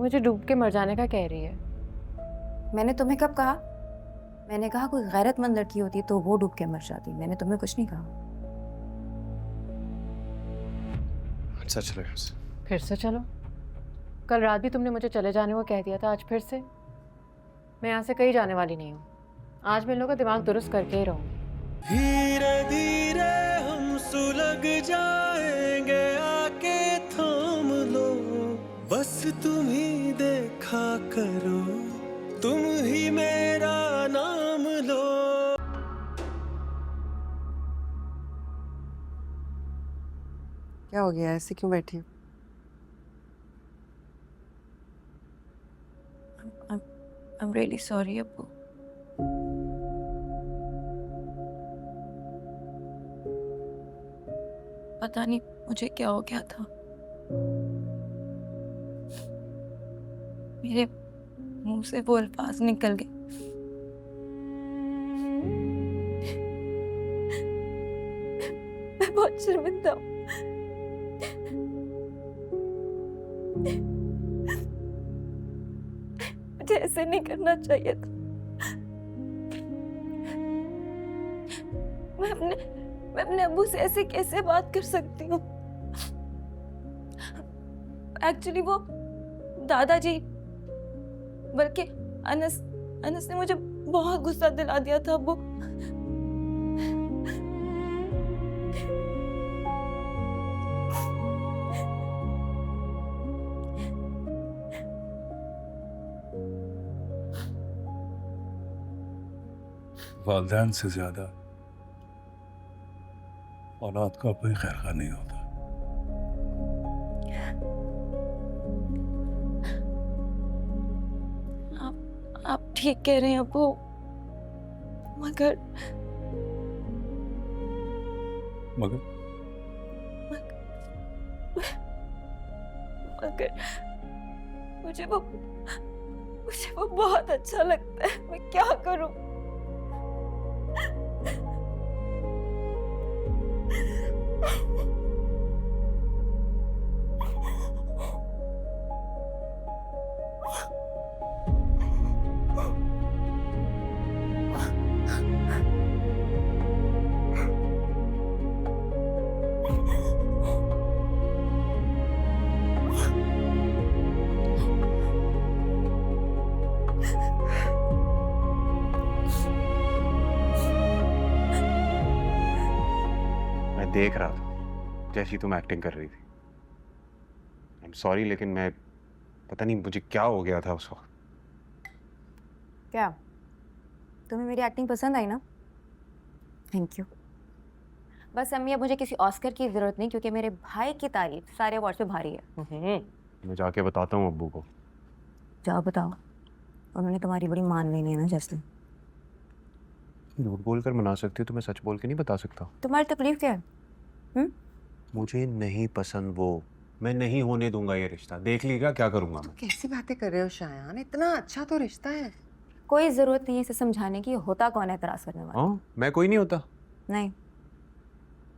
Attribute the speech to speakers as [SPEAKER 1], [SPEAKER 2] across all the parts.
[SPEAKER 1] मुझे डूब के मर जाने का कह रही है।
[SPEAKER 2] मैंने तुम्हें कब कहा? मैंने कहा कोई गैरतमंद लड़की होती तो वो डूब के मर जाती। मैंने तुम्हें कुछ नहीं कहा।
[SPEAKER 3] अच्छा चलो यहाँ से।
[SPEAKER 1] फिर से चलो? कल रात भी तुमने मुझे चले जाने को कह दिया था, आज फिर से? मैं यहाँ से कहीं जाने वाली नहीं हूँ। आज मैं इन लोगों का दिमाग दुरुस्त करके ही रहूँगी।
[SPEAKER 4] धीरे धीरे हम सुलग जाएंगे, आके थाम लो, बस तुम ही देखा करो, तुम ही मेरा नाम लो।
[SPEAKER 5] क्या हो गया, ऐसे क्यों बैठी हो?
[SPEAKER 2] I'm really sorry अब्बू। पता नहीं मुझे क्या हो गया था। मेरे मुंह से वो अल्फाज निकल गए। मैं बहुत शर्मिंदा हूँ। मुझे ऐसे नहीं करना चाहिए था। मैं अपने अब्बू से ऐसे कैसे बात कर सकती हूँ? एक्चुअली वो दादाजी, बल्कि अनस ने मुझे बहुत गुस्सा दिला दिया था अब्बू।
[SPEAKER 6] वालिदैन से ज्यादा औलाद का कोई खैरखा नहीं होता।
[SPEAKER 2] आप ठीक कह रहे हैं अब्बू, मगर
[SPEAKER 6] मगर
[SPEAKER 2] मगर मुझे वो बहुत अच्छा लगता है। मैं क्या करूं?
[SPEAKER 3] मैं देख रहा था जैसी तुम एक्टिंग कर रही थी। आई एम सॉरी, लेकिन मैं पता नहीं मुझे क्या हो गया था उस वक्त।
[SPEAKER 2] क्या तुम्हें मेरी एक्टिंग पसंद आई ना? Thank you. बस अम्मी, अब मुझे किसी ऑस्कर की जरूरत नहीं, क्योंकि मेरे भाई की तारीफ सारे अवार्ड से भारी है।
[SPEAKER 3] मैं जाके बताता हूँ अब्बू को।
[SPEAKER 2] जाओ बताओ, उन्होंने तुम्हारी बड़ी मान लेनी है ना जैसे।
[SPEAKER 3] झूठ बोल कर मना सकती हो तो मैं सच बोल के नहीं बता सकता।
[SPEAKER 2] तुम्हारी तकलीफ क्या है?
[SPEAKER 3] मुझे नहीं पसंद वो, मैं नहीं होने दूंगा ये रिश्ता। देख लीजिएगा क्या करूंगा मैं।
[SPEAKER 5] कैसी बातें कर रहे हो शायान, इतना अच्छा तो रिश्ता है।
[SPEAKER 2] कोई जरूरत नहीं है इसे समझाने की। होता कौन है एतराज करने वाला?
[SPEAKER 3] हाँ, मैं कोई नहीं होता।
[SPEAKER 2] नहीं,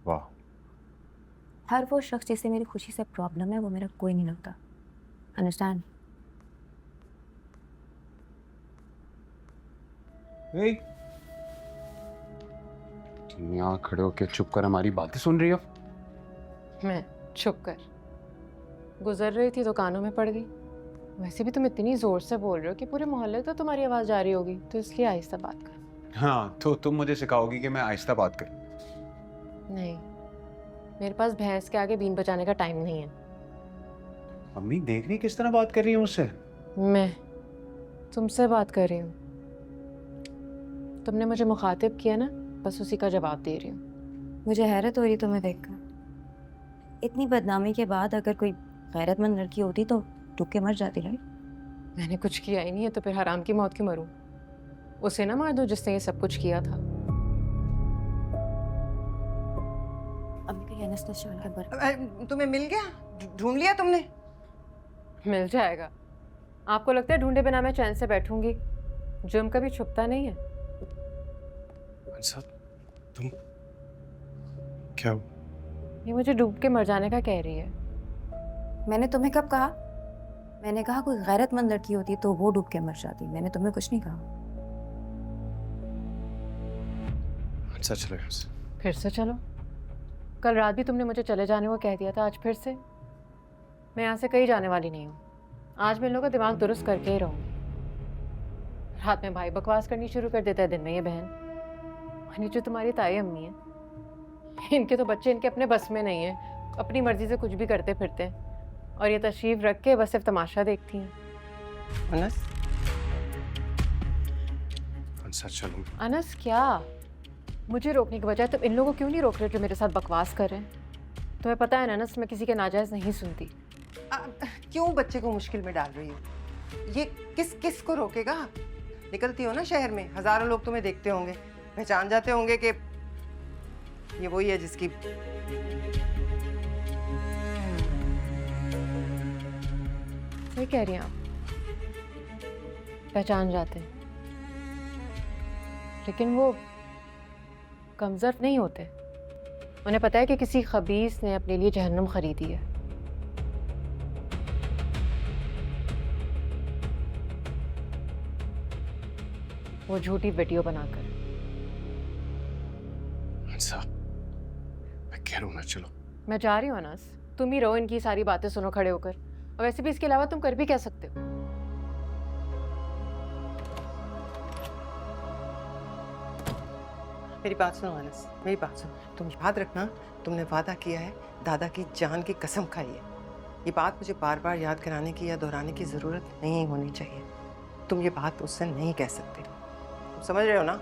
[SPEAKER 3] वाह।
[SPEAKER 2] हर वो शख्स जिसे मेरी खुशी से प्रॉब्लम है वो मेरा कोई नहीं लगता। अंडरस्टैंड?
[SPEAKER 3] तुम यहाँ खड़े होके चुप कर हमारी बातें सुन रही हो?
[SPEAKER 1] मैं चुप कर गुजर रही थी तो कानों में पड़ गई। वैसे भी तुम इतनी जोर से बोल रहे हो कि पूरे मोहल्ले तो तुम्हारी आवाज जा रही होगी, तो इसलिए आहिस्ता बात कर।
[SPEAKER 3] हाँ, तो तुम मुझे सिखाओगी कि मैं आहिस्ता बात करूं?
[SPEAKER 1] नहीं, मेरे पास भैंस के आगे बीन बजाने का टाइम नहीं है।
[SPEAKER 3] मम्मी देख रही किस तरह बात कर रही है मुझसे।
[SPEAKER 1] मैं तुमसे बात कर रही हूँ। तुमने मुझे मुखातिब किया ना, बस उसी का जवाब दे रही हूँ।
[SPEAKER 2] मुझे हैरत हो रही तुम्हें देखकर। इतनी बदनामी के बाद अगर कोई गैरतमंद लड़की होती तो डूब के मर जाती। राइट?
[SPEAKER 1] मैंने कुछ किया ही नहीं है तो फिर हराम की मौत क्यों मरूं? उसे ना मार दो जिसने ये सब कुछ किया था।
[SPEAKER 2] अम्मी का एनेस्थेसिया वाला बर।
[SPEAKER 5] तुम्हें मिल गया? ढूंढ लिया तुमने?
[SPEAKER 1] मिल जाएगा। आपको लगता है ढूंढे बिना मैं चैन से बैठूंगी? जुर्म कभी छुपता नहीं है।
[SPEAKER 3] अच्छा, तुम क्या?
[SPEAKER 1] ये मुझे डूब के मर जाने का कह रही है।
[SPEAKER 2] मैंने तुम्हें कब कहा? मैंने कहा कोई गैरतमंद लड़की होती तो वो डूब के मर जाती, मैंने तुम्हें कुछ नहीं कहा।
[SPEAKER 3] अच्छा चलो यहाँ से।
[SPEAKER 1] फिर से चलो? कल रात भी तुमने मुझे चले जाने को कह दिया था, आज फिर से? मैं यहाँ से कहीं जाने वाली नहीं हूँ। आज मैं इन लोगों का दिमाग दुरुस्त करके ही रहूँगी। रात में भाई बकवास करनी शुरू कर देता है, दिन में ये बहन। और ये जो तुम्हारी ताई अम्मी है, इनके तो बच्चे इनके अपने बस में नहीं है, अपनी मर्जी से कुछ भी करते फिरते हैं। और ये तशरीफ रख के बस सिर्फ तमाशा देखती हैं।
[SPEAKER 5] अनस,
[SPEAKER 3] अच्छा चलो।
[SPEAKER 1] अनस क्या? मुझे रोकने के बजाय तुम इन लोगों को क्यों नहीं रोक रहे जो मेरे साथ बकवास कर रहे हैं? तुम्हें पता है ना अनस, मैं किसी के नाजायज़ नहीं सुनती।
[SPEAKER 5] क्यों बच्चे को मुश्किल में डाल रही हो? ये किस को रोकेगा? निकलती हो ना शहर में, हजारों लोग तुम्हें देखते होंगे, पहचान जाते होंगे कि ये वही है जिसकी।
[SPEAKER 1] सही कह रही हैं आप, पहचान जाते हैं, लेकिन वो कमज़ोर नहीं होते। उन्हें पता है कि किसी खबीस ने अपने लिए जहन्नुम खरीदी है। वो झूठी वीडियो बनाकर।
[SPEAKER 3] अच्छा मैं कह रहा हूँ ना, चलो।
[SPEAKER 1] मैं जा रही हूँ अनस, तुम ही रहो, इनकी सारी बातें सुनो खड़े होकर। और वैसे भी इसके अलावा तुम कर भी क्या सकते हो?
[SPEAKER 5] मेरी बात सुनो अनस, मेरी बात सुनो। तुम याद रखना, तुमने वादा किया है, दादा की जान की कसम खाई है। ये बात मुझे बार बार याद कराने की या दोहराने की ज़रूरत नहीं होनी चाहिए। तुम ये बात उससे नहीं कह सकते, तुम समझ रहे हो ना?